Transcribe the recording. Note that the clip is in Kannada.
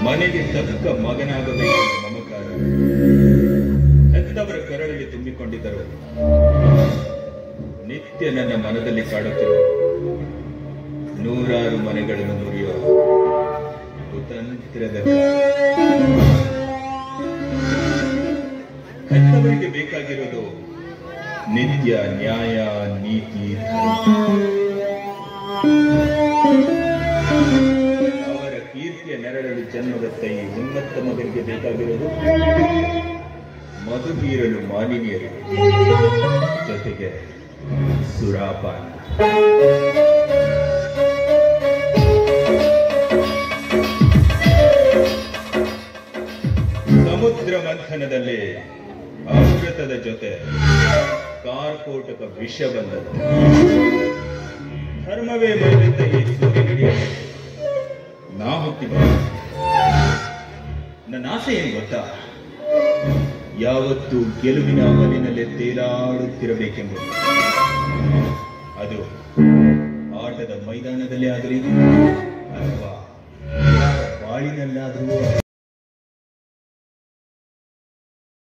ಮನೆಗೆ ತಕ್ಕ ಮಗನಾಗಬೇಕೆಂಬ ಮಮಕಾರ ಹೆತ್ತವರ ಕರಳಲ್ಲಿ ತುಂಬಿಕೊಂಡಿದ್ದರು. ನಿತ್ಯ ನನ್ನ ಮನದಲ್ಲಿ ಕಾಡುತ್ತಿರುವ ನೂರಾರು ಮನೆಗಳನ್ನು ಮುರಿಯುವ ಕುತಂತ್ರದ ಹೆತ್ತವರಿಗೆ ಬೇಕಾಗಿರೋದು ನಿತ್ಯ ನ್ಯಾಯ, ನೀತಿ, ಅವರ ಕೀರ್ತಿಯ ನೆರಳಲ್ಲಿ ಜನ್ಮದತ್ತ ಈ ಉನ್ನತ ಮಗನಿಗೆ ಬೇಕಾಗಿರೋದು ಮಧು ಬೀರಲು ಮಾಲಿನ್ಯರು, ಜೊತೆಗೆ ಸುರಾಪಾನ. ಸಮುದ್ರ ಮಂಥನದಲ್ಲಿ ಅಮೃತದ ಜೊತೆ ಕಾರ್ಕೋಟಕ ವಿಷ ಬಂದದ್ದು. ಧರ್ಮವೇ ಮರಳಿದ್ದ ಈ ಸೂರ್ಯನಿಗೆ ನಾ ಹುಟ್ಟಿ ನನ್ನ ಆಸೆ ಏನು ಗೊತ್ತಾ? ಯಾವತ್ತೂ ಗೆಲುವಿನ ಮನೆಯಲ್ಲೇ ತೇಲಾಡುತ್ತಿರಬೇಕೆಂಬುದು. ಅದು ಆಟದ ಮೈದಾನದಲ್ಲಿ ಆದರೂ ಅಥವಾ ಬಾಳಿನಲ್ಲಾದರೂ